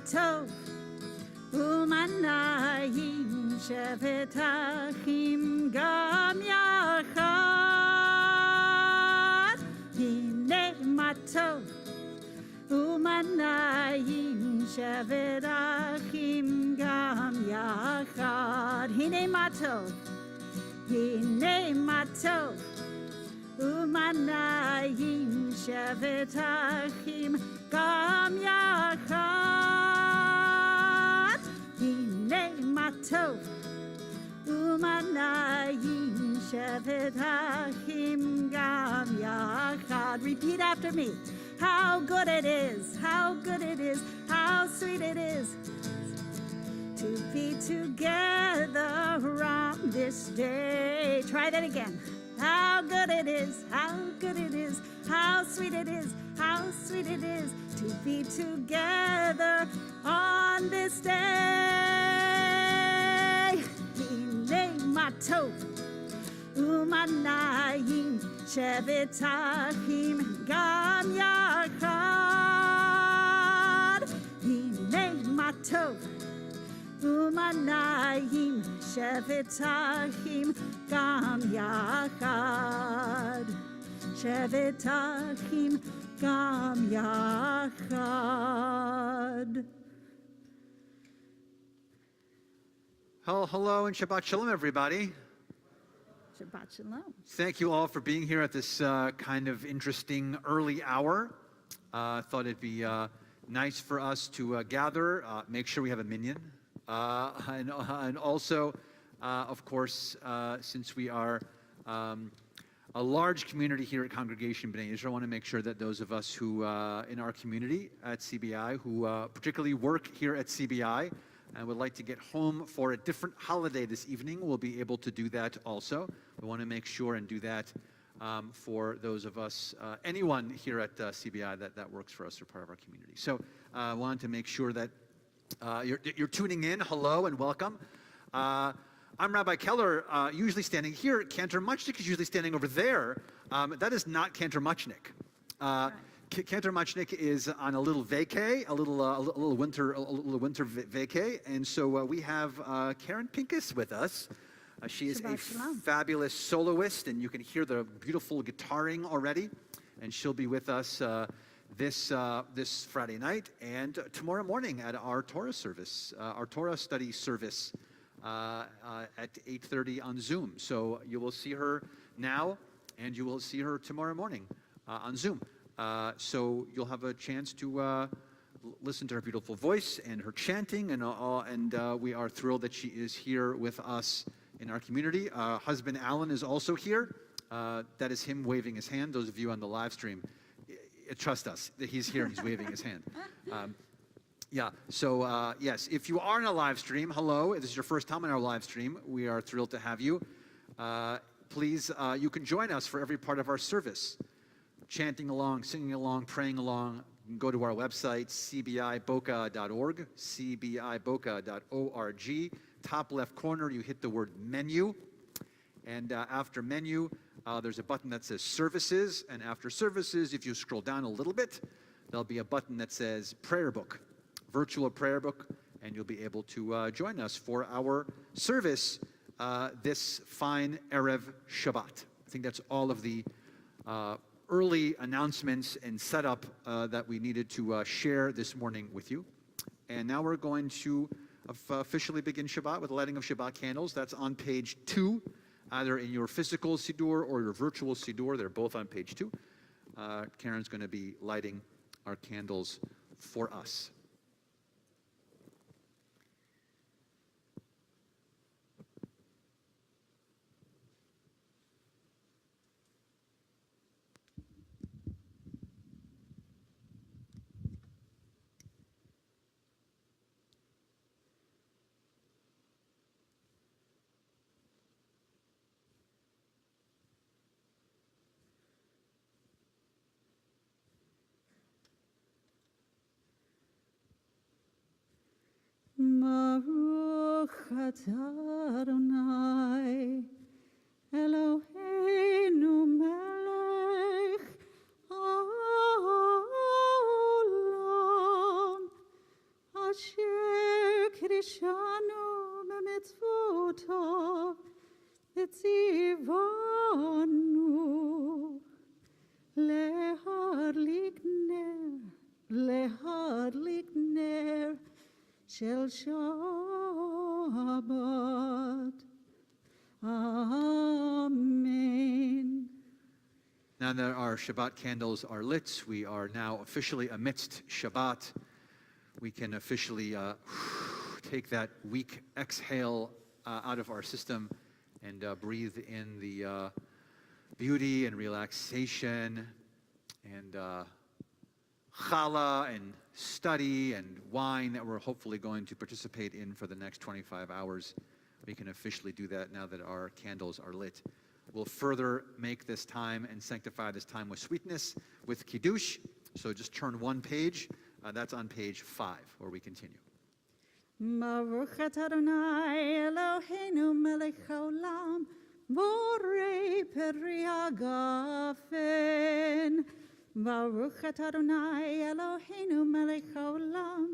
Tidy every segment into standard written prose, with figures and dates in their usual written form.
matov umanayim shevet achim gam yachad. Hine matov umanayim shevet achim gam yachad. Hine matov umanayim shevet achim gam yachad. Hine matov umanayim shevet achim gam yachad. Repeat after me. How good it is, how good it is, how sweet it is to be together on this day. Try that again. How good it is, how good it is, how sweet it is, how sweet it is to be together on this day. Hine matov umanayim shevet achim gam yachad. Hine matov umanayim shevet achim gam yachad. Shevet achim gam yachad. Hello and Shabbat Shalom, everybody. Shabbat Shalom. Thank you all for being here at this kind of interesting early hour. Thought it'd be nice for us to gather, make sure we have a minyan. And also, of course, since we are a large community here at Congregation B'nai Israel, I want to make sure that those of us who, in our community at CBI, who particularly work here at CBI and would like to get home for a different holiday this evening, will be able to do that also. We want to make sure and do that for those of us, anyone here at CBI that works for us or part of our community. So I wanted to make sure that you're tuning in. Hello and welcome. I'm Rabbi Keller, usually standing here. Cantor Muchnick is usually standing over there. That is not Cantor Muchnick. Cantor Muchnick is on a little vacay, a little winter vacay, and so we have Karen Pincus with us. She is a fabulous soloist, and you can hear the beautiful guitaring already. And she'll be with us this Friday night and tomorrow morning at our Torah service, our Torah study service at 8:30 on Zoom. So you will see her now, and you will see her tomorrow morning on Zoom. So you'll have a chance to listen to her beautiful voice and her chanting, and we are thrilled that she is here with us in our community. Husband Alan is also here. That is him waving his hand. Those of you on the live stream, trust us, that he's here and he's waving his hand. So yes, if you are in a live stream, hello, if this is your first time in our live stream, we are thrilled to have you. Please, you can join us for every part of our service. Chanting along, singing along, praying along. You can go to our website, cbiboca.org, cbiboca.org. Top left corner, you hit the word menu. And after menu, there's a button that says services. And after services, if you scroll down a little bit, there'll be a button that says prayer book, virtual prayer book. And you'll be able to join us for our service this fine Erev Shabbat. I think that's all of the early announcements and setup that we needed to share this morning with you. And now we're going to officially begin Shabbat with the lighting of Shabbat candles. That's on page 2, either in your physical Siddur or your virtual Siddur. They're both on page 2. Karen's going to be lighting our candles for us. Baruch atah Adonai Eloheinu melech haolam asher לציוונו להדליק נר של שבת. Amen. Now that our Shabbat candles are lit, we are now officially amidst Shabbat. We can officially take that weak exhale out of our system and breathe in the beauty and relaxation and challah and study and wine that we're hopefully going to participate in for the next 25 hours. We can officially do that now that our candles are lit. We'll further make this time and sanctify this time with sweetness, with Kiddush. So just turn one page. That's on page 5, where we continue. Baruch atah Adonai Eloheinu melech haolam, borei peri hagafen. Baruch atah Adonai Eloheinu melech haolam,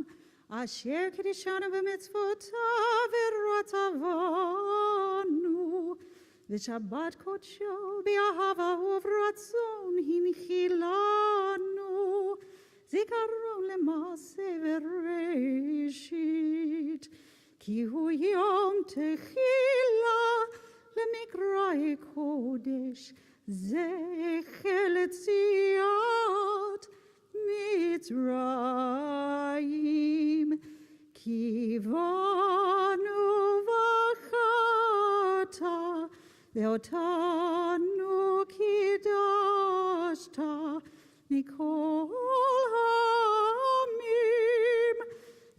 asher kiddushanu b'mitzvotav v'ratavanu, v'shabbat kodsho b'ahava uvratzon hinchilanu, zikaron lemase v'reshit, ki hu yom techila lemikrai kodesh, zecher letziat Mitzrayim, kivanu v'chata, ve'otanu kidashta, mikol ha'amim,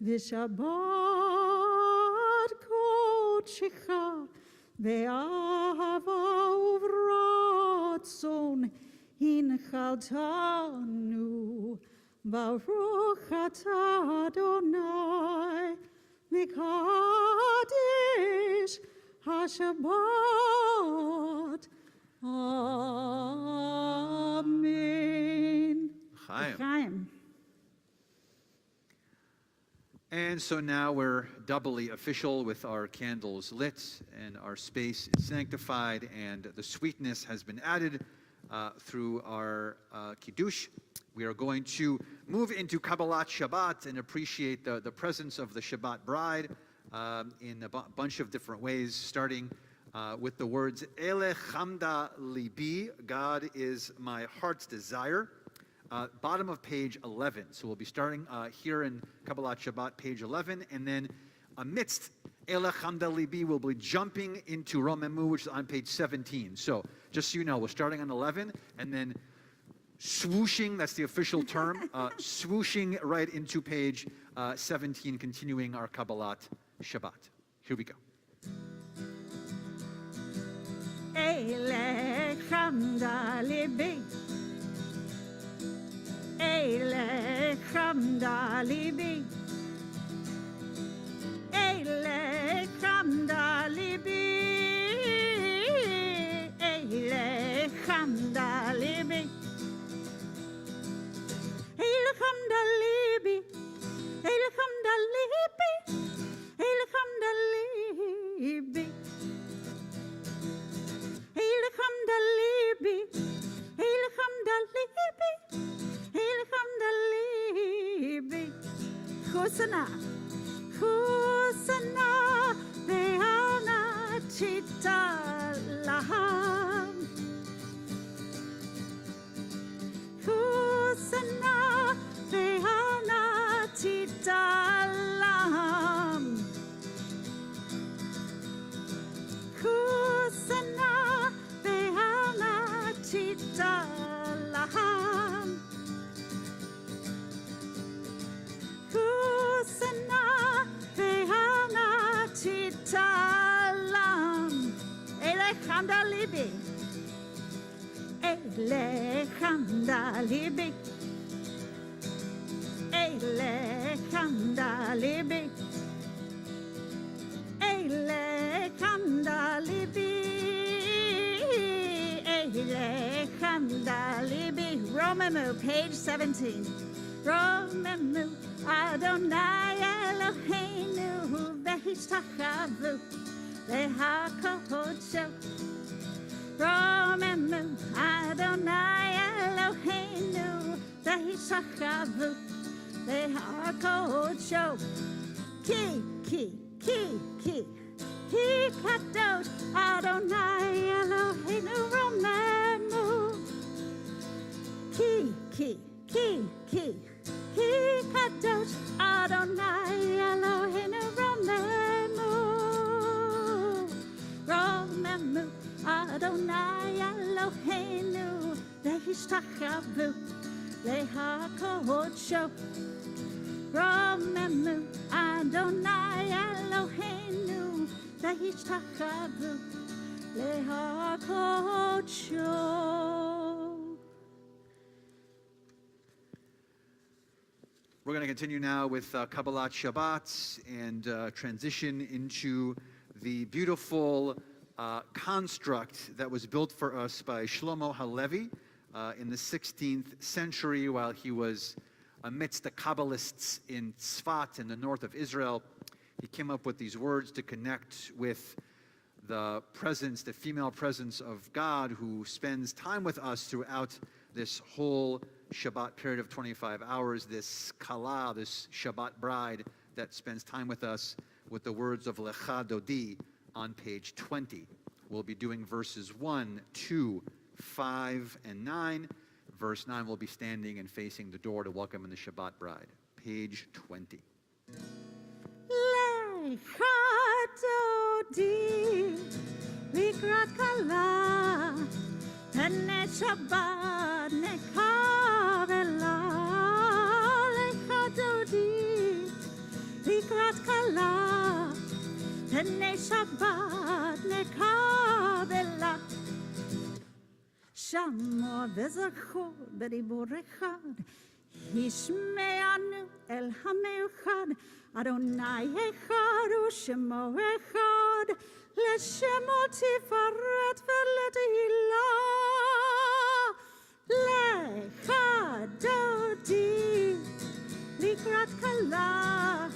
v'shabbat kodshecha, ve'ahava uvratzon, hinchaltanu, Baruch atah Adonai, Mekadesh HaShabbat. Amen. Chaim. And so now we're doubly official with our candles lit and our space is sanctified and the sweetness has been added through our Kiddush. We are going to move into Kabbalah Shabbat and appreciate the presence of the Shabbat bride in a bunch of different ways, starting with the words, Ele Chamda Libi, God is my heart's desire. Bottom of page 11. So we'll be starting here in Kabbalah Shabbat, page 11, and then amidst Ele Chamda Libi, we'll be jumping into Romemu, which is on page 17. So just so you know, we're starting on 11, and then swooshing, that's the official term, swooshing right into page 17, continuing our Kabbalah Shabbat. Here we go. Ele Chamda Libi, Ele Chamda Libi, Ele Chamda Libi, Ele Chamda Libi, Ele Chamda Libi, Ele Chamda Libi, Ele Chamda Libi, Ele Chamda Libi, Ele Chamda Libi, Ele Chamda Libi. Hosanna, Hosanna, Ve'ana Chita Laham. Hosanna, Ve'ana Chita Laham. Hosanna, Ve'ana Chita Laham. Hosanna, Ve'ana Chita Laham. Ele Chamda Libi, Ele Chamda Libi, Ele Chamda Libi, Ele Chamda Libi, Ele Chamda Libi. Romemu, page 17. Romemu, Adonai Eloheinu, ve'hishtachavu, lehakodsho, להשתחוות להקודשו. כי קדוש אדוני אלוהינו רוממו. כי קדוש אדוני אלוהינו רוממו. רוממו אדוני אלוהינו להשתחוות להקודשו. רוממו אדוני אלוהינו להשתחוות להקודשו. We're going to continue now with Kabbalah Shabbat and transition into the beautiful construct that was built for us by Shlomo Halevi in the 16th century while he was amidst the Kabbalists in Tzfat in the north of Israel. He came up with these words to connect with the presence, the female presence of God who spends time with us throughout this whole Shabbat period of 25 hours, this Kala, this Shabbat bride that spends time with us with the words of Lecha Dodi on page 20. We'll be doing verses 1, 2, 5, and 9. Verse 9 will be standing and facing the door to welcome in the Shabbat bride. Page 20. Lecha Dodi לקראת כלה, פני שבת נקבלה. lecha dodi לקראת כלה, פני שבת נקבלה. שמוע וזכור בדיבור אחד, השמענו אל המאוחד. אדוני אחד ושמו אחד, לשמו תפארת ולתהילה. lecha dodi לקראת כלה,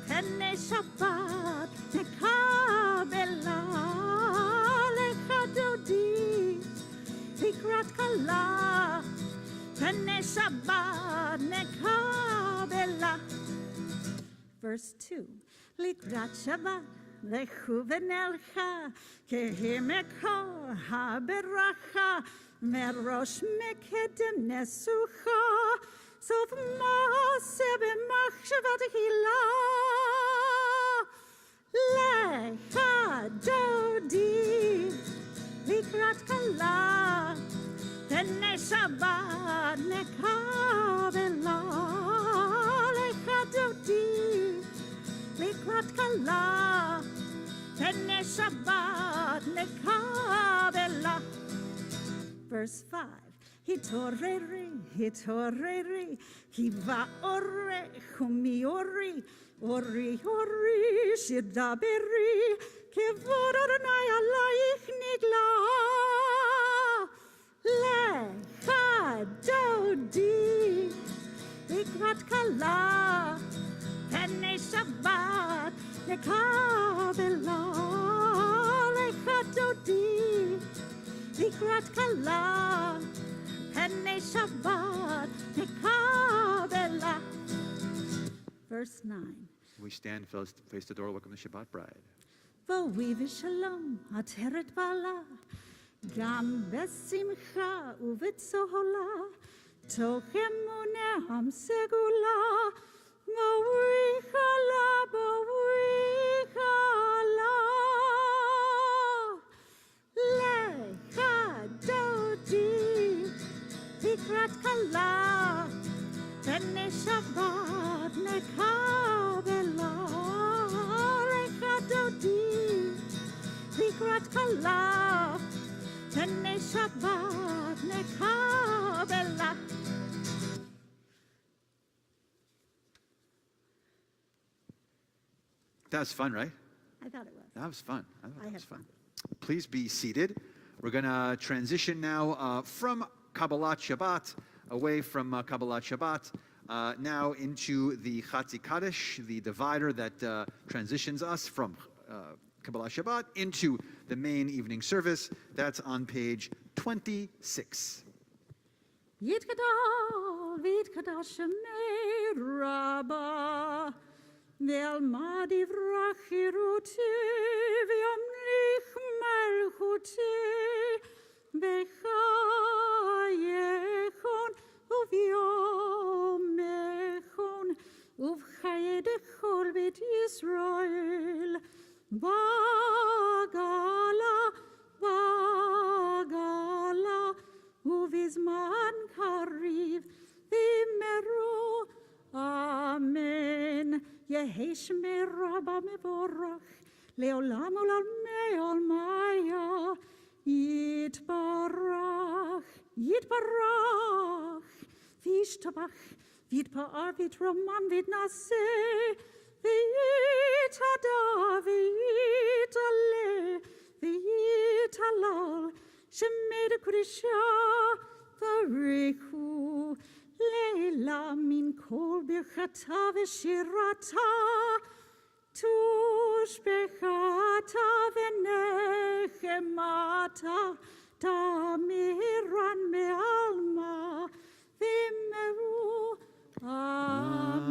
פני שבת נקבלה. lecha dodi לקראת כלה, פני שבת נקבלה. Verse 2. לקראת שבת לכו ונלכה, כי מקור הברכה, מראש מקדם נסוכה, סוף מעשה במחשבה תחילה. lecha dodi לקראת כלה, פני שבת נקבלה. lecha dodi לקראת כלה, פני שבת נקבלה. Verse 5. התעוררי, התעוררי, כי בא אורך ומיורי, אורי, אורי, שדברי, כבוד אדוני עלייך נגלה. lecha dodi לקראת כלה, פני שבת נקבלה. lecha dodi לקראת כלה, פני שבת נקבלה. Verse 9. We stand, face the door, welcome the Shabbat bride. בואי ושלום עטרת בעלה, גם בשמחה ובצהלה, תוך אמונה סגולה. בואי כלה, בואי כלה. lecha dodi לקראת כלה, פני שבת נקבלה. lecha dodi לקראת כלה, פני שבת נקבלה. That was fun, right? I thought it was. That was fun. I thought I that had was fun. fun. Please be seated. We're going to transition now from Kabbalah Shabbat, away from Kabbalah Shabbat, now into the Chatzi Kaddish, the divider that transitions us from Kabbalah Shabbat into the main evening service. That's on page 26. Yitkadal, Vitkadashame Rabba, Velmadi Vrachiruti, Viamlich Malchuti, Bechayechon, Uviomechon, Uvchayedechol Bit Yisrael, Bagala, Bagala, Uvizman Kariv, Vimeru, Amen. Yehesh me Rabba mevorach, Leolam olam me'ol maya, Yitbarach, Yitbarach, Vishtabach, Vitpa'ar, Vitroman, Vitnase, Vitada, Vitale, Vitalal, Shemed Krisha, Varichu, Leila min kol birchata v'shirata, tush bechata v'nechemata, tamiran me'alma, v'meru,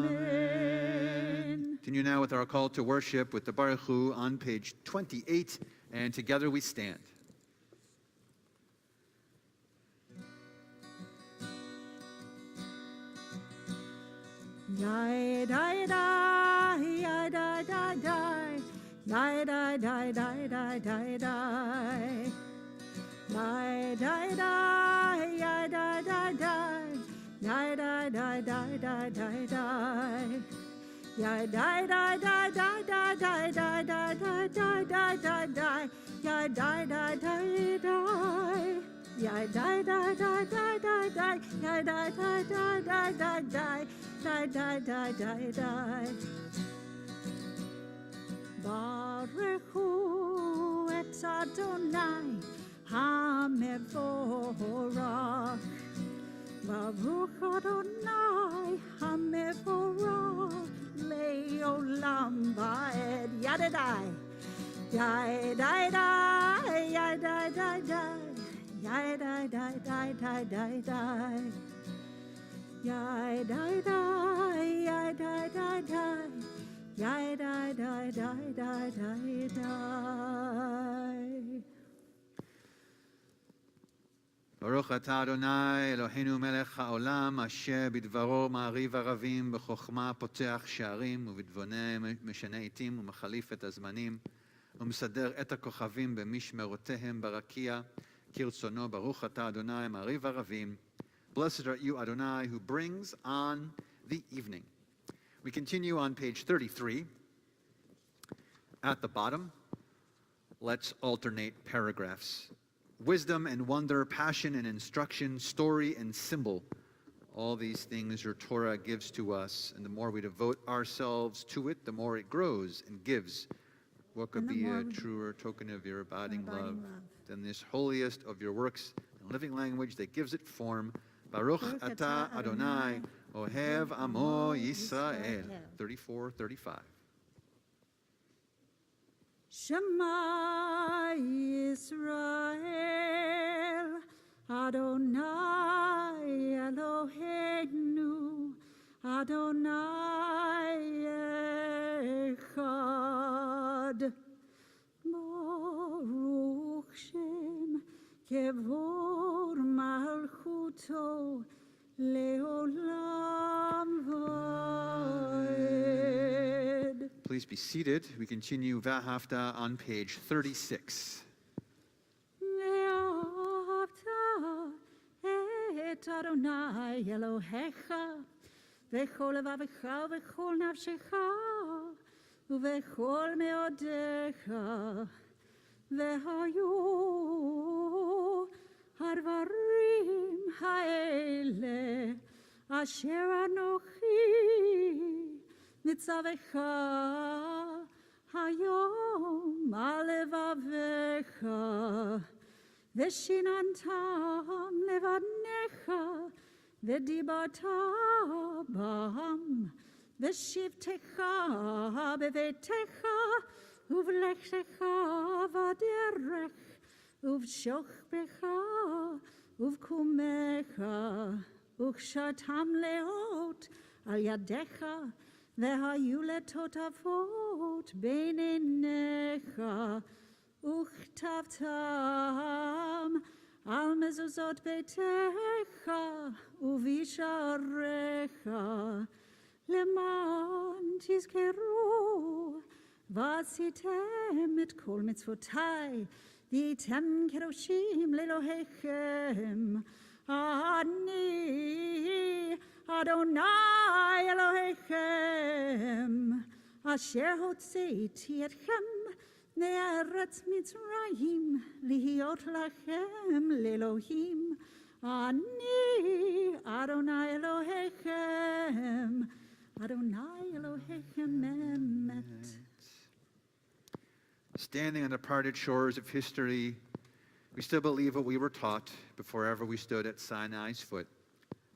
Amen. Continue now with our call to worship with the Baruch Hu on page 28, and together we stand. Yai dai dai, yai dai dai dai, yai dai dai dai dai dai dai, yai dai dai, yai dai dai dai, yai dai dai dai dai dai dai, yai dai dai dai dai dai dai dai dai dai dai dai dai dai, yai dai dai dai dai. Yai dai dai dai dai dai dai, yai dai dai dai dai dai dai, dai dai dai dai dai. Baruchu et Adonai hamevorach, Baruch Adonai hamevorach leolam vaed. Yadadai, yai dai dai, yai dai dai dai. Yai dai dai dai dai dai dai, yai dai dai, yai dai dai dai, yai dai dai dai dai dai dai. Baruch atah Adonai Eloheinu melech haolam asher bidvaro ma'ariv aravim b'chokhma poteach sha'arim ובדבונה משנה עתים ומחליף את הזמנים ומסדר את הכוכבים במשמרותיהם ברקיע Kirtsono Baruch Atah Adonai Ma'ariv Aravim. Blessed are you, Adonai, who brings on the evening. We continue on page 33. At the bottom, let's alternate paragraphs. Wisdom and wonder, passion and instruction, story and symbol. All these things your Torah gives to us, and the more we devote ourselves to it, the more it grows and gives. What could be a truer token of your abiding love than this holiest of your works and living language that gives it form? Baruch atah Adonai, Ohev Amo Yisrael. 34:35. Shema Yisrael, Adonai Eloheinu, Adonai Echad. Baruch Shem Kevod Malchuto Leolam Vaed. Please be seated. We continue Vahafta on page 36. Ve'ahavta et Adonai Elohecha v'chol levavecha v'chol nafshecha v'chol meodecha v'hayu harvarim ha'ele asher anochi mitzavecha hayom alevavecha v'shinantam levadnecha v'dibarta bam v'shivtecha bevetecha uvlechecha vaderech uvshochbecha ובקומך, וכשרתם לאות על ידיך, והיו לטוטפות בין עיניך, וכתבתם על מזוזות ביתך ובשעריך, למען תזכרו ועשיתם את כל מצוותיי, והייתם קדושים לאלוהיכם. אני אדוני אלוהיכם, אשר הוצאתי אתכם מארץ מצרים, להיות לכם לאלוהים. אני אדוני אלוהיכם, אדוני אלוהיכם אמת. Standing on the parted shores of history, we still believe what we were taught before ever we stood at Sinai's foot,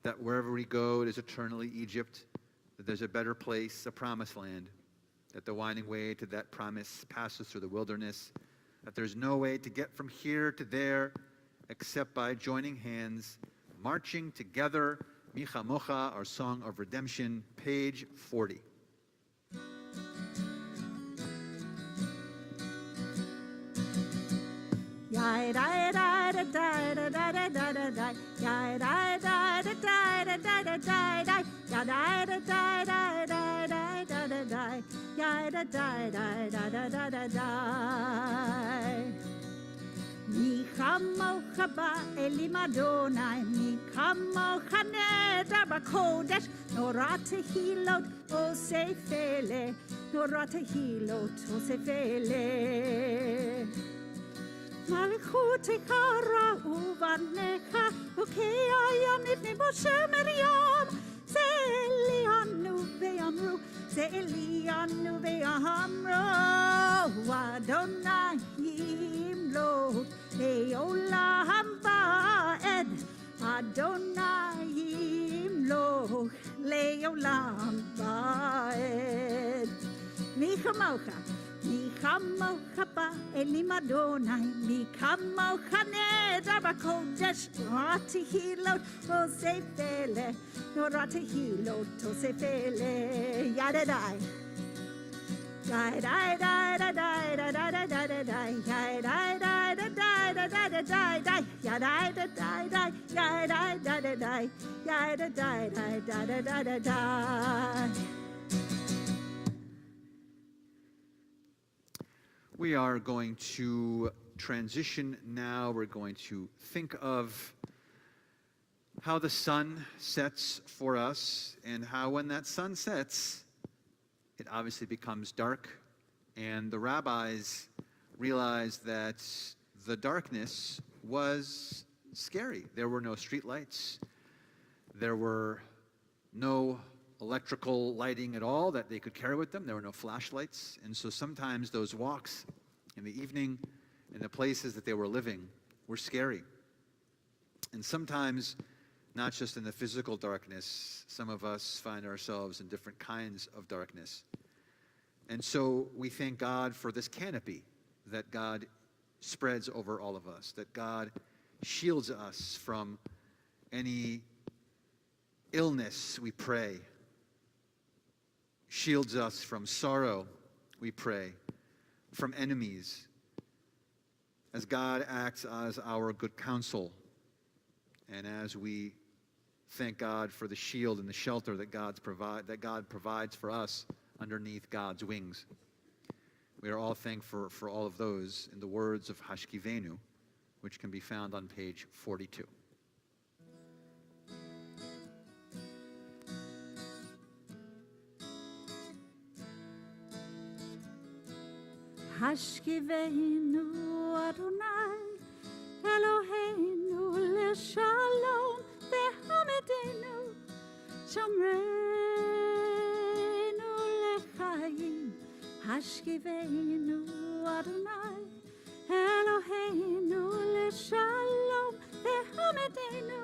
that wherever we go, it is eternally Egypt, that there's a better place, a promised land, that the winding way to that promise passes through the wilderness, that there's no way to get from here to there except by joining hands, marching together. Micha Mocha, our Song of Redemption, page 40. מי כמוך באלים אדוני, מי כמוך נדר בקודש, נורא תהילות אוסף אלה, נורא תהילות אוסף אלה. מלכותך ראו בניך, וכהים לפני משה מרים, זה אלינו ואמרו, זה אלינו ואמרו, אדוני ימלוך לעולם ועד, אדוני ימלוך לעולם ועד. מי כמוך, מי כמוך באלים אדוני, מי כמוך נדר בקודש, נורא תהילות אוסף אלה, נורא תהילות אוסף אלה. ידעי We are going to transition now. We're going to think of how the sun sets for us, and how when that sun sets, it obviously becomes dark. And the rabbis realized that the darkness was scary. There were no streetlights. There were no electrical lighting at all that they could carry with them. There were no flashlights. And so sometimes those walks in the evening in the places that they were living were scary. And sometimes, not just in the physical darkness, some of us find ourselves in different kinds of darkness. And so we thank God for this canopy that God spreads over all of us, that God shields us from any illness, we pray. Shields us from sorrow, we pray, from enemies, as God acts as our good counsel, and as we thank God for the shield and the shelter that God provides for us underneath God's wings. We are all thankful for all of those in the words of Hashkivenu, which can be found on page 42. השכיבנו אדוני אלוהינו לשלום והעמדנו שומרנו לחיים. השכיבנו אדוני אלוהינו לשלום והעמדנו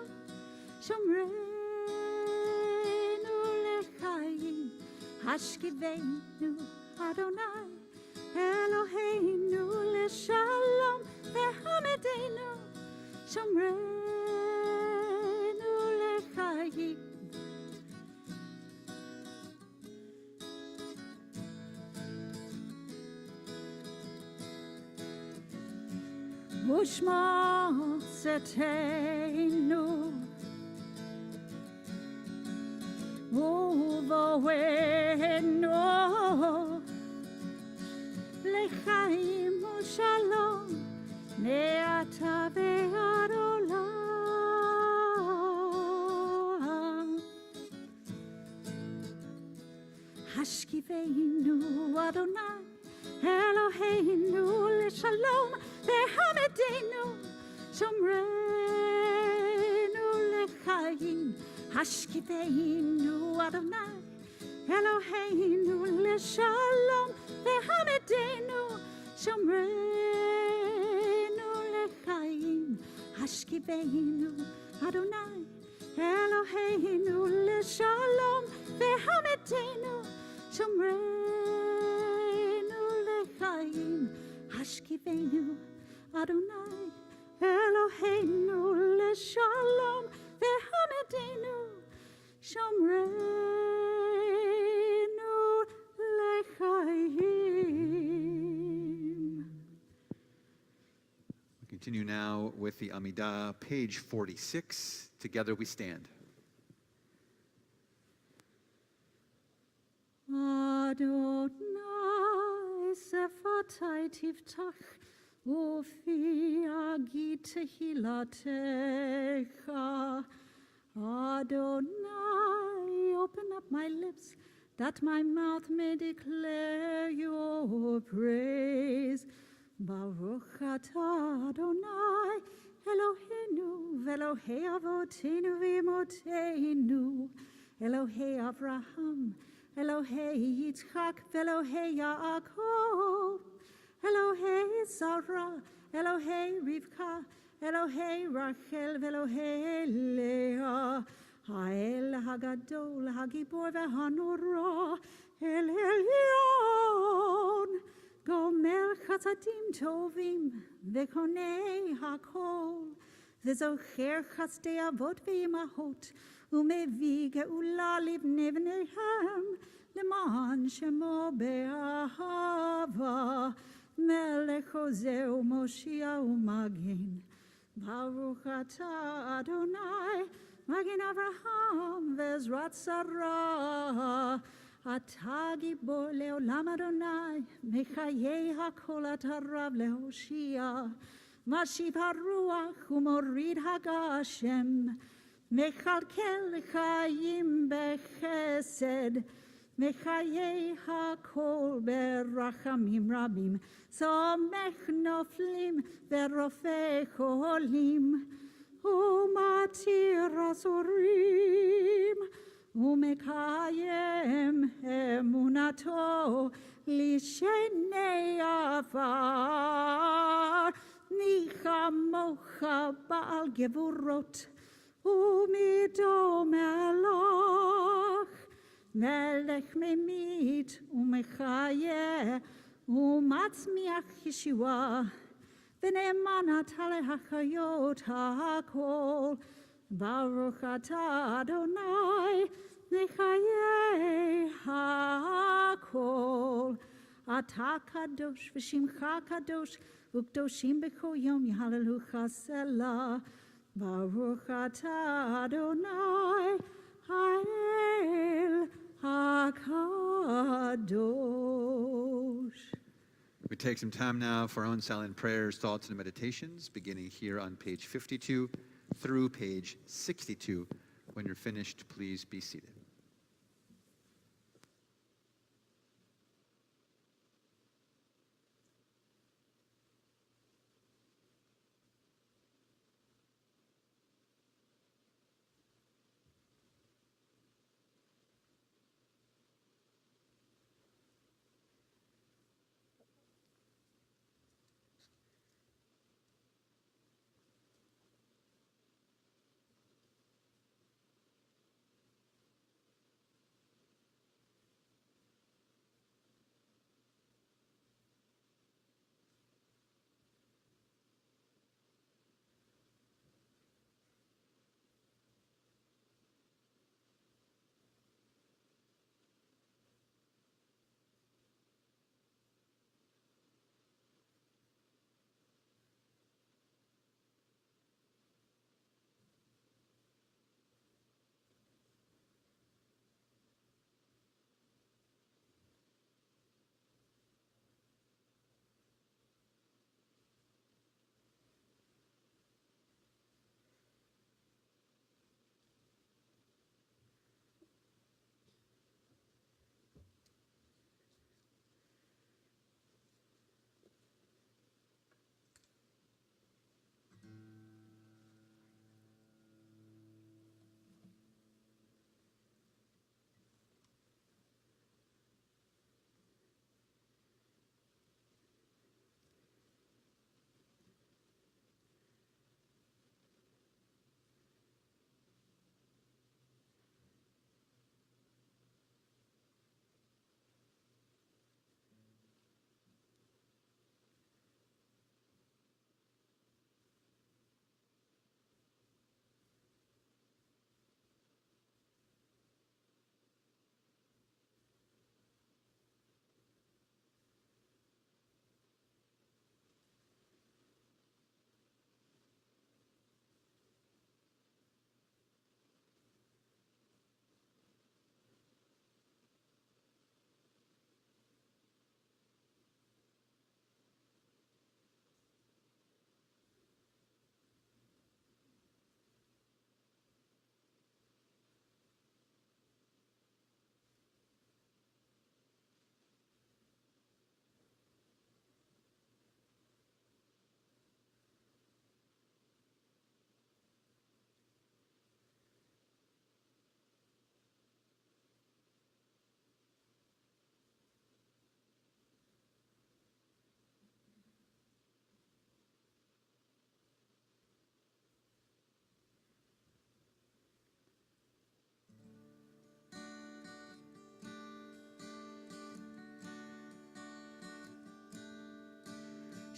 שומרנו לחיים. השכיבנו אדוני אלוהינו לשלום והעמדנו שומרנו ושמו צאתנו ובואנו לחיים ושלום מעתה ועד עולם. השכיבנו אדוני אלוהינו לשלום והעמדנו שומרנו לחיים. השכיבנו אדוני אלוהינו לשלום והעמדנו שומרנו לחיים. השכיבנו אדוני אלוהינו לשלום והעמדנו שומרנו לחיים. השכיבנו אדוני אלוהינו לשלום והעמדנו שומרנו לחיים. We continue now with the Amidah, page 46. Together we stand. Adonai sefatai tiftach ufi agi tehilatecha. Adonai, open up my lips that my mouth may declare your praise. Baruch atah Adonai Eloheinu ve'Elohei avotenu v'imotenu, Elohei Avraham, Elohei Yitzchak ve'Elohei Yaakov, Elohei Sarah, Elohei Rivka, Elohei Rachel ve'Elohei Leah, Ha'el Hagadol Hagibor ve'Hanora El Elyon, Gomer Chasadim Tovim ve'Konei Hakol, ve'Zocher Chasdei Avot ve'Imahot, u'mevi ge'ula libnei bneihem, leman shemo be'ahava, melech hozeh u'moshia u'magen. Baruch atah Adonai, Magen Avraham ve'Ezrat Sarah, atah gibor le'olam Adonai, mechayei hakol atah rav lehoshia, mashiv haruach u'morid hagashem, mechalkel chayim bechesed, mechayei hakol berachamim rabim, somech noflim verofei cholim, umatir asorim, umekayem emunato lishenei afar, nichamocha ba'al gevurot, umidom elach, melech memit umechayeh, umatzmiach Yeshua, v'ne'eman atah lehachayot ha'akol. Baruch atah Adonai, mechayeh ha'akol. Atah kadosh v'shimcha kadosh, u'kdoshim b'kol yom yahalelucha selah. Baruch atah Adonai, ha'el ha'kadosh. We take some time now for our own silent prayers, thoughts, and meditations, beginning here on page 52 through page 62. When you're finished, please be seated.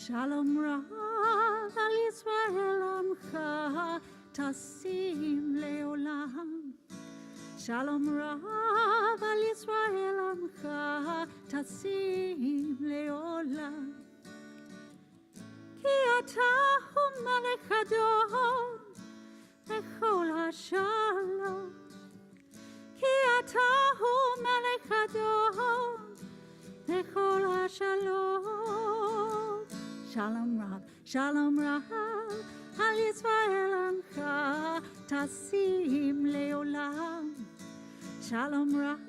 Shalom Rav al Yisrael Amcha Tasim Leolam. Shalom Rav al Yisrael Amcha Tasim Leolam. Ki ata hu Melech Adon Echol HaShalom. Ki ata hu Melech Adon Echol HaShalom. Shalom Rav al Yisrael Amcha Tasim Leolam. Shalom Rav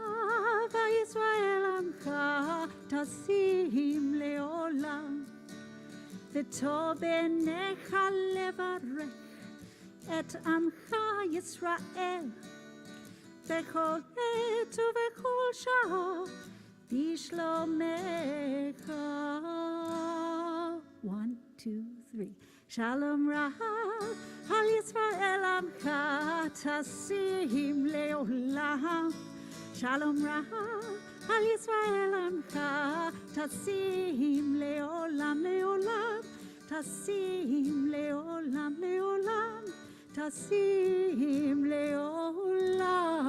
al Yisrael Amcha Tasim Leolam. V'tov b'necha levarech et Amcha Yisrael bechol et uvechol shah bishlomecha. 1, 2, 3. Shalom Rav al Yisrael Amcha Tasim Leolam. Shalom Rav al Yisrael Amcha Tasim Leolam Leolam. Tasim Leolam Leolam. Tasim Leolam.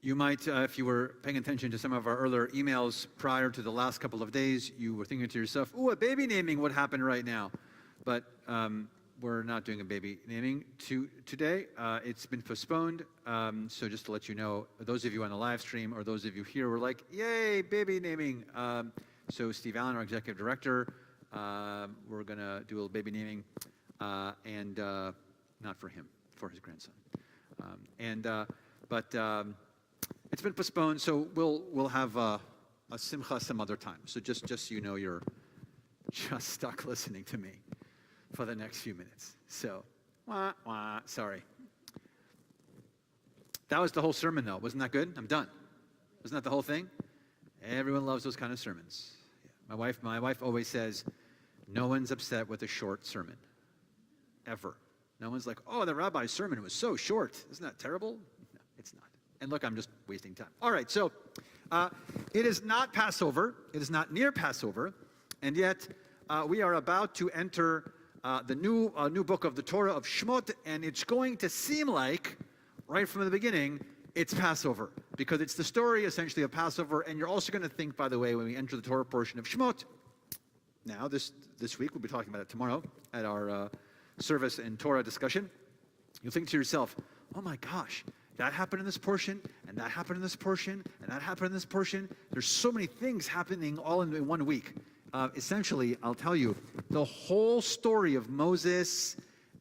You might, if you were paying attention to some of our earlier emails prior to the last couple of days, you were thinking to yourself, ooh, a baby naming would happen right now. But we're not doing a baby naming today. It's been postponed. So just to let you know, those of you on the live stream or those of you here were like, yay, baby naming. So Steve Allen, our executive director, we're going to do a little baby naming, and not for him, for his grandson. But it's been postponed, so we'll have a simcha some other time. So just so you know, you're just stuck listening to me for the next few minutes. So, sorry. That was the whole sermon, though. Wasn't that good? I'm done. Wasn't that the whole thing? Everyone loves those kind of sermons. Yeah. My wife always says, no one's upset with a short sermon, ever. No one's like, oh, the rabbi's sermon was so short. Isn't that terrible? No, it's not. And look, I'm just wasting time. All right, so it is not Passover. It is not near Passover. And yet we are about to enter the new book of the Torah of Shmot. And it's going to seem like, right from the beginning, it's Passover. Because it's the story, essentially, of Passover. And you're also going to think, by the way, when we enter the Torah portion of Shmot, now this week, we'll be talking about it tomorrow at our service and Torah discussion, you'll think to yourself, oh my gosh, that happened in this portion, and that happened in this portion, and that happened in this portion. There's so many things happening all in 1 week. Essentially, I'll tell you, the whole story of Moses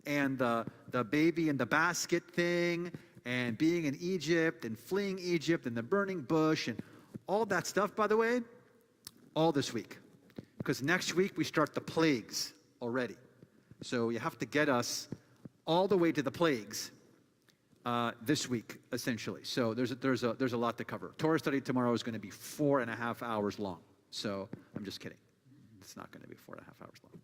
and the baby in the basket thing, and being in Egypt, and fleeing Egypt, and the burning bush, and all that stuff, by the way, all this week. Because next week, we start the plagues already. So you have to get us all the way to the plagues this week, essentially. So there's a lot to cover. Torah study tomorrow is going to be 4.5 hours long. So I'm just kidding. It's not going to be 4.5 hours long.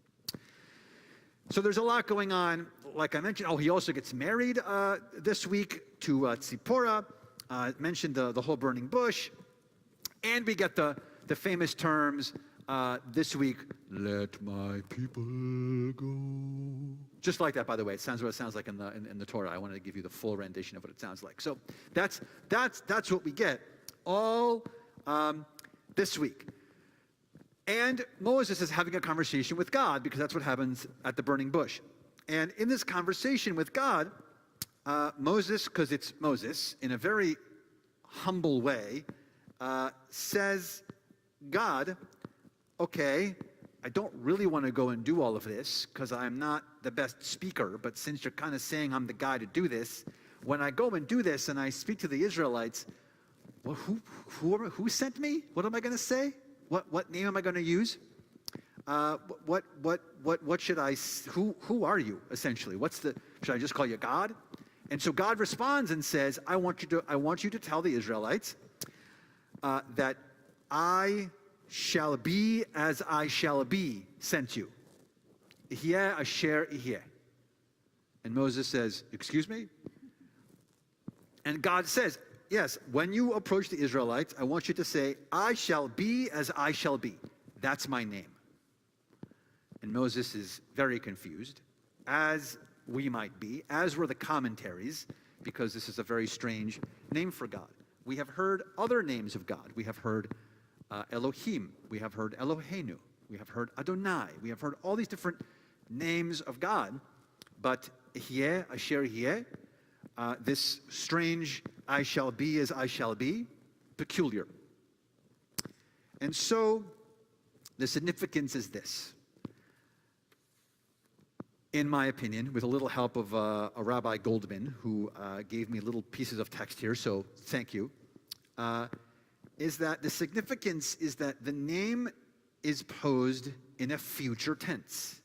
So there's a lot going on. Like I mentioned, he also gets married this week to Tzipporah. Mentioned the whole burning bush. And we get the famous terms this week, let my people go. Just like that, by the way. It sounds what it sounds like in the Torah. I wanted to give you the full rendition of what it sounds like. So that's what we get all this week. And Moses is having a conversation with God, because that's what happens at the burning bush. And in this conversation with God, Moses, because it's Moses, in a very humble way, says, God, okay, I don't really want to go and do all of this because I'm not the best speaker, but since you're kind of saying I'm the guy to do this, when I go and do this and I speak to the Israelites, well, who sent me? What am I going to say? What name am I going to use? What should I? Who are you essentially? Should I just call you God? And so God responds and says, I want you to tell the Israelites that I shall be as I shall be sent you. Ihyeh asher ihyeh. And Moses says, excuse me? And God says, yes, when you approach the Israelites, I want you to say, I shall be as I shall be. That's my name. And Moses is very confused, as we might be, as were the commentaries, because this is a very strange name for God. We have heard other names of God. We have heard Elohim. We have heard Eloheinu. We have heard Adonai. We have heard all these different names of God. But Ehyeh, Asher Ehyeh, this strange I shall be as I shall be, peculiar. And so the significance is this. In my opinion, with a little help of a Rabbi Goldman, who gave me little pieces of text here, so thank you, is that the significance is that the name is posed in a future tense.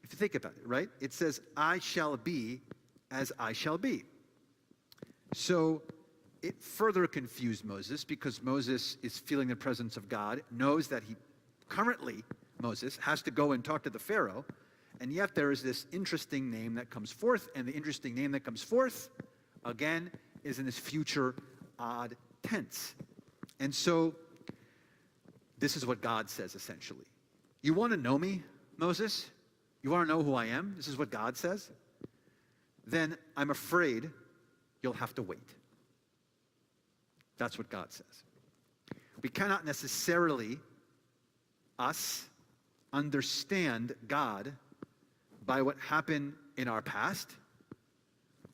If you think about it, right? It says, I shall be as I shall be. So it further confused Moses, because Moses is feeling the presence of God, knows that he currently, Moses, has to go and talk to the Pharaoh, and yet there is this interesting name that comes forth, and the interesting name that comes forth, again, is in this future odd tense. And so this is what God says, essentially. You want to know me, Moses? You want to know who I am? This is what God says? Then I'm afraid you'll have to wait. That's what God says. We cannot necessarily, us, understand God by what happened in our past,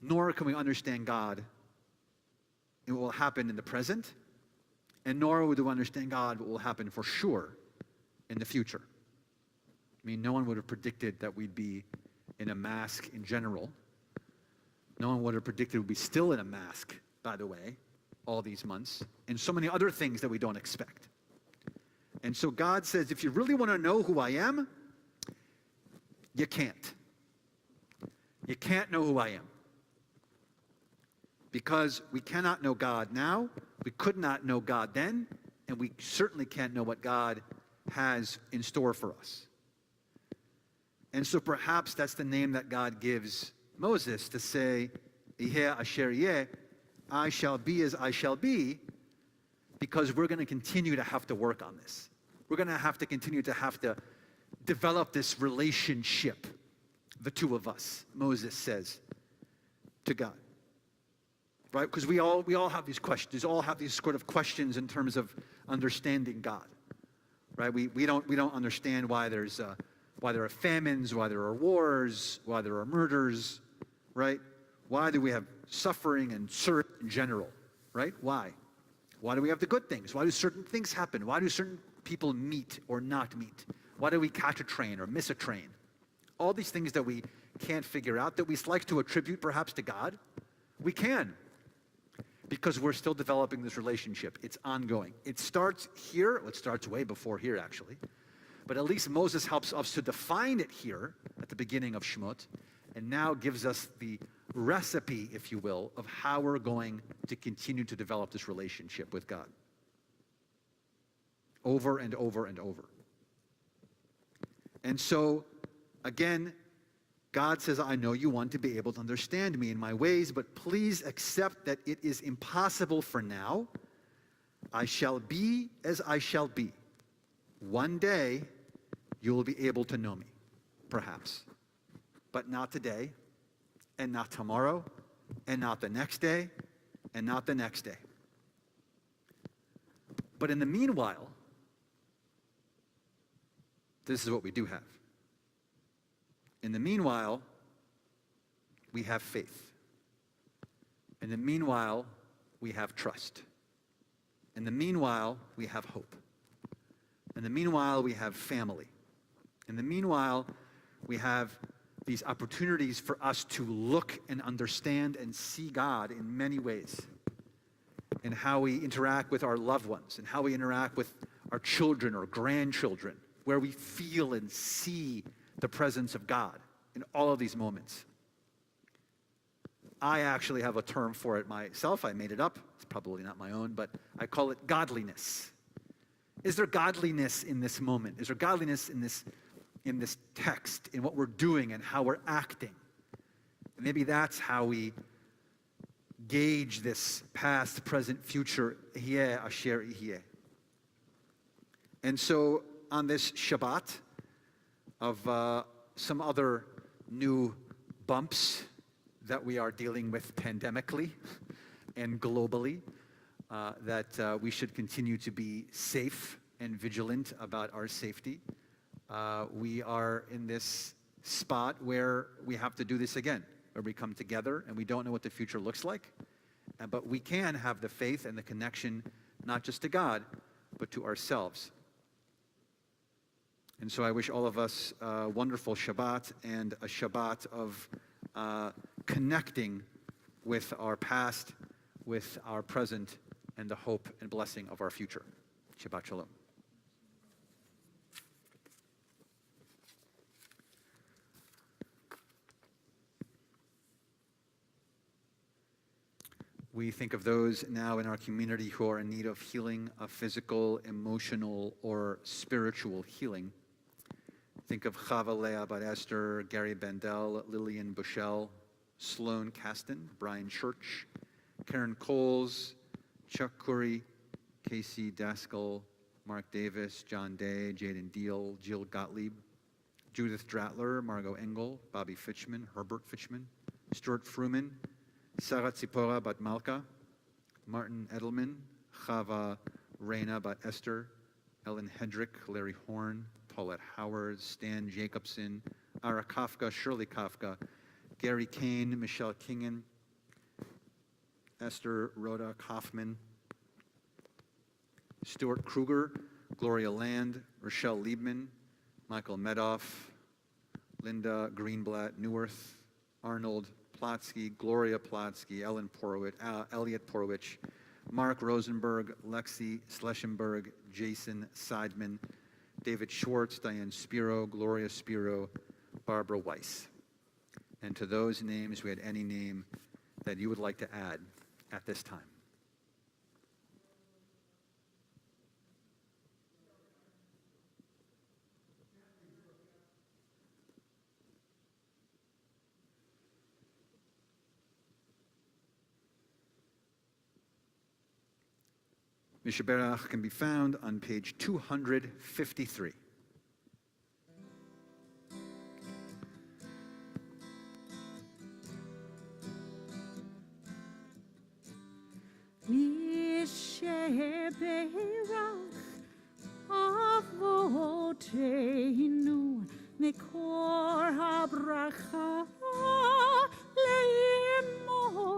nor can we understand God in what will happen in the present, and nor would we understand God what will happen for sure in the future. I mean, no one would have predicted that we'd be in a mask in general. No one would have predicted we'd be still in a mask, by the way, all these months, and so many other things that we don't expect. And so God says, if you really want to know who I am, you can't. You can't know who I am. Because we cannot know God now, we could not know God then, and we certainly can't know what God has in store for us. And so perhaps that's the name that God gives Moses, to say, Ehyeh Asher Ehyeh, I shall be as I shall be, because we're going to continue to have to work on this. We're going to have to continue to have to develop this relationship, the two of us, Moses says to God. Right? Because we all have these questions, all have these sort of questions in terms of understanding God. Right? We don't understand why there are famines, why there are wars, why there are murders, right? Why do we have suffering and search in general, right? Why? Why do we have the good things? Why do certain things happen? Why do certain people meet or not meet? Why do we catch a train or miss a train? All these things that we can't figure out, that we like to attribute perhaps to God, we can, because we're still developing this relationship. It's ongoing. It starts here. Well, it starts way before here, actually. But at least Moses helps us to define it here at the beginning of Shemot, and now gives us the recipe, if you will, of how we're going to continue to develop this relationship with God. Over and over and over. And so, again, God says, I know you want to be able to understand me in my ways, but please accept that it is impossible for now. I shall be as I shall be. One day, you will be able to know me, perhaps. But not today, and not tomorrow, and not the next day, and not the next day. But in the meanwhile, this is what we do have. In the meanwhile, we have faith. In the meanwhile, we have trust. In the meanwhile, we have hope. In the meanwhile, we have family. In the meanwhile, we have these opportunities for us to look and understand and see God in many ways, in how we interact with our loved ones, and how we interact with our children or grandchildren, where we feel and see the presence of God in all of these moments. I actually have a term for it myself. I made it up. It's probably not my own, but I call it godliness. Is there godliness in this moment? Is there godliness in this text, in what we're doing and how we're acting? And maybe that's how we gauge this past, present, future. Yeh asher yeh. And so on this Shabbat of some other new bumps that we are dealing with pandemically and globally, that we should continue to be safe and vigilant about our safety. We are in this spot where we have to do this again, where we come together and we don't know what the future looks like, but we can have the faith and the connection not just to God, but to ourselves. And so I wish all of us a wonderful Shabbat and a Shabbat of connecting with our past, with our present, and the hope and blessing of our future. Shabbat Shalom. We think of those now in our community who are in need of healing, of physical, emotional, or spiritual healing. Think of Chava Leah Bat Esther, Gary Bendel, Lillian Bushell, Sloan Caston, Brian Church, Karen Coles, Chuck Curry, Casey Daskell, Mark Davis, John Day, Jaden Deal, Jill Gottlieb, Judith Dratler, Margot Engel, Bobby Fitchman, Herbert Fitchman, Stuart Fruman, Sarah Tzipora Bat Malka, Martin Edelman, Chava Reina Bat Esther, Ellen Hedrick, Larry Horn, Paulette Howard, Stan Jacobson, Ara Kafka, Shirley Kafka, Gary Kane, Michelle Kingen, Esther Rhoda Kaufman, Stuart Kruger, Gloria Land, Rochelle Liebman, Michael Medoff, Linda Greenblatt Neuwirth, Arnold Plotsky, Gloria Plotsky, Ellen Porowitz, Elliot Porowitz, Mark Rosenberg, Lexi Schleschenberg, Jason Seidman, David Schwartz, Diane Spiro, Gloria Spiro, Barbara Weiss. And to those names, we had any name that you would like to add at this time. Mishaberach can be found on page 253. Mishaberach avoteinu mikor habracha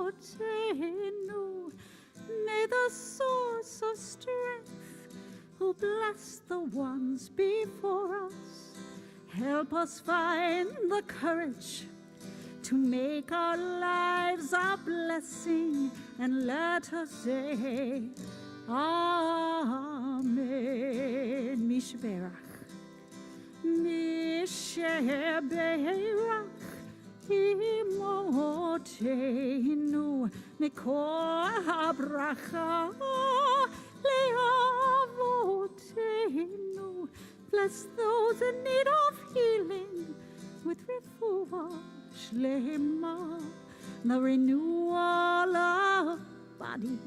leimotenu. May the source of strength, who bless the ones before us, help us find the courage to make our lives a blessing, and let us say, Amen. Mishberach. Mishberach. Imotenu mikor habracha leavotenu. Bless those in need of healing with refuah shlema, the renewal of body,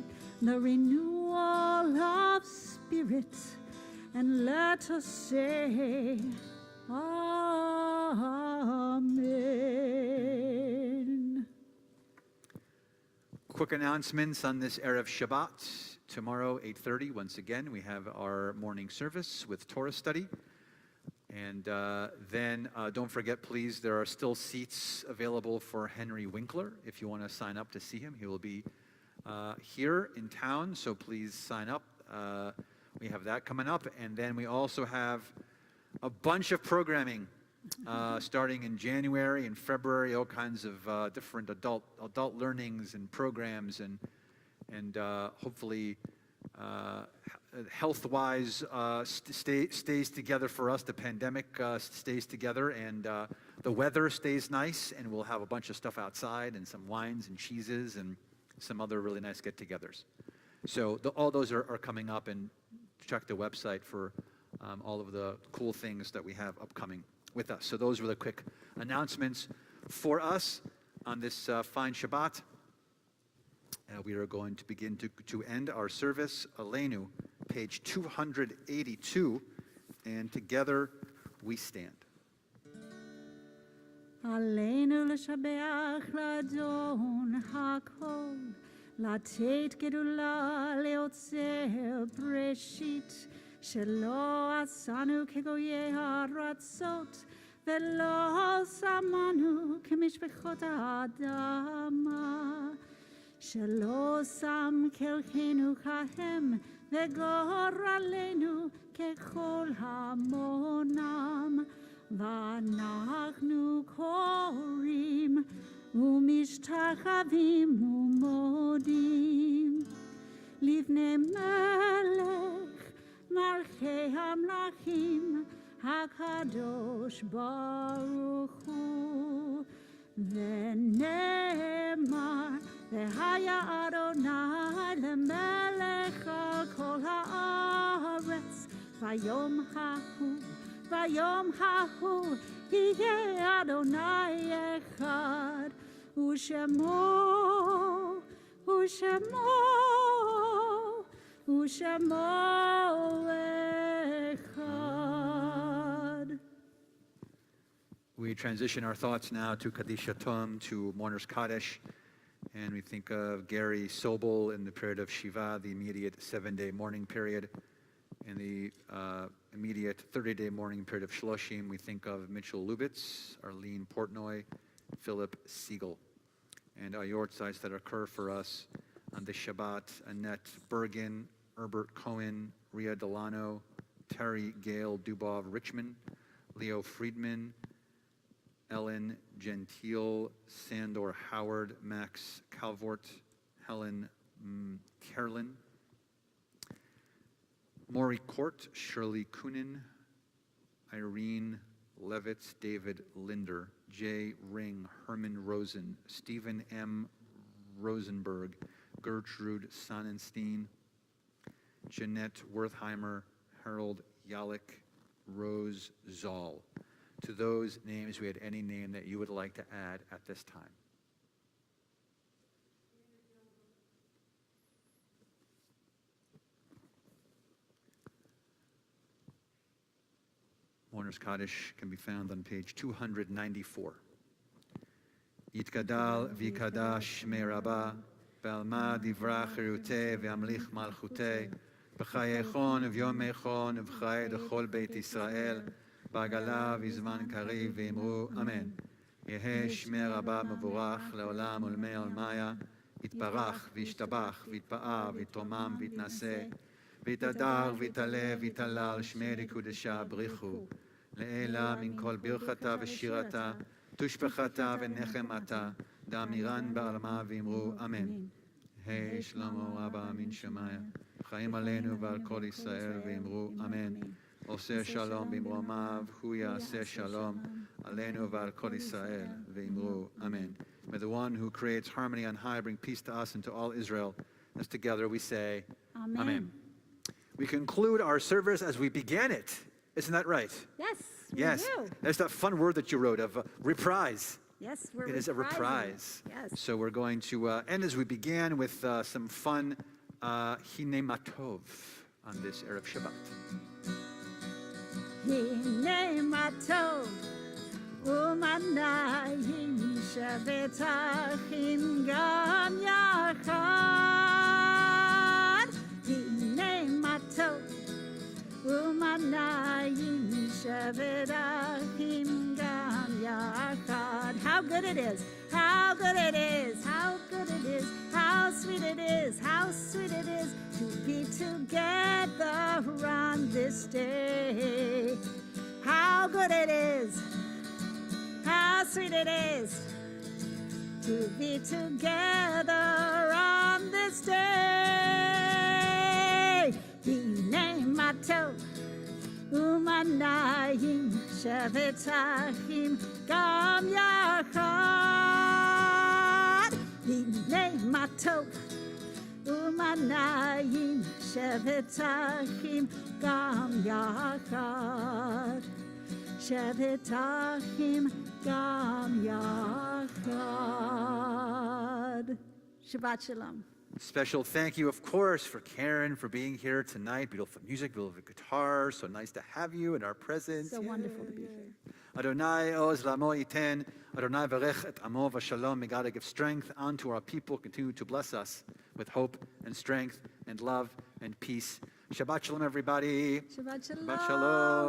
the renewal of spirit, and let us say, Amen. Quick announcements on this Erev Shabbat. Tomorrow, 8:30, once again, we have our morning service with Torah study. And then don't forget, please, there are still seats available for Henry Winkler. If you want to sign up to see him, he will be here in town, so please sign up. We have that coming up. And then we also have a bunch of programming starting in January and February, all kinds of different adult learnings and programs, and hopefully health-wise stays together for us. The pandemic stays together, and the weather stays nice, and we'll have a bunch of stuff outside and some wines and cheeses and some other really nice get-togethers. So all those are coming up, and check the website for all of the cool things that we have upcoming with us. So those were the quick announcements for us on this fine Shabbat. We are going to begin to end our service, Aleinu, page 282, and together we stand. עלינו לשבח לאדון הכל, לתת גדולה ליוצר בראשית, שלא עשנו כגויי הארצות, ולא שמנו כמשפחות האדמה, שלא שם כלכנו כהם, וגורלנו ככל המונם, ואנחנו קוראים ומשתחווים ומודים לבני מלך מלכי המלכים הקדוש ברוך הוא, ונאמר והיה אדוני למלך על כל הארץ, ביום ההוא יהיה אדוני אחד, ושמו אחד. We transition our thoughts now to Kaddish Yatom, to Mourner's Kaddish, and we think of Gary Sobel in the period of Shiva, the immediate 7-day mourning period. In the immediate 30-day mourning period of Shloshim, we think of Mitchell Lubitz, Arlene Portnoy, Philip Siegel. And our yortzites that occur for us on this Shabbat: Annette Bergen, Herbert Cohen, Ria Delano, Terry Gale Dubov Richmond, Leo Friedman, Ellen Gentile, Sandor Howard, Max Calvort, Helen Kerlin, Maury Court, Shirley Kunin, Irene Levitz, David Linder, Jay Ring, Herman Rosen, Stephen M. Rosenberg, Gertrude Sonnenstein, Jeanette Wertheimer, Harold Yalik, Rose Zoll. To those names, we had any name that you would like to add at this time. Mourner's Kaddish can be found on page 294. Yitgadal v'kadash shmei Rabbah, v'alma divra chirutei v'amlich malchutei, b'chayechon v'yomechon v'chay dechol Beit Yisrael, b'agala v'zman kariv v'imru Amen. Yehe shmei Rabbah mevorach leolam ulmei olmaya, yitbarach v'yishtabach v'yitpa'a v'yitromam v'yitnaseh, v'yitadar v'yitaleh v'yitalal shmei likudesha brichu. לעילה מן כל ברכתה ושירתה, תושבחתה ונחמתה, דאמירן בעלמה ואמרו אמן. היי שלמה רבה מן שמיה, חיים עלינו ועל כל ישראל ואמרו אמן. עושה שלום במרומיו, הוא יעשה שלום עלינו ועל כל ישראל ואמרו אמן. May the one who creates harmony on high bring peace to us and to all Israel. As together we say amen. We conclude our service as we began it. Isn't that right? Yes, Yes. we do. That's that fun word that you wrote of reprise. Yes, we're It is a reprise. Yes. So we're going to end as we began with some fun Hine Matov on this Erev Shabbat. הנה מה טוב ומנעים שבת אחים גם יחד. הנה מה טוב ומנעים שבת אחים גם יחד. How good it is, how good it is, how good it is, how sweet it is, how sweet it is to be together on this day. How good it is, how sweet it is to be together on this day. Hine ma tov umanayim shevet achim gam yachad. Hine ma tov umanayim shevet achim gam yachad. Shevet achim gam yachad. Shabbat shalom. Special thank you, of course, for Karen for being here tonight. Beautiful music, beautiful guitar. So nice to have you in our presence. So wonderful to be here. Adonai oz lamo iten. Adonai varech et amo v'shalom. May God give strength unto our people. Continue to bless us with hope and strength and love and peace. Shabbat shalom, everybody. Shabbat shalom. Shabbat shalom.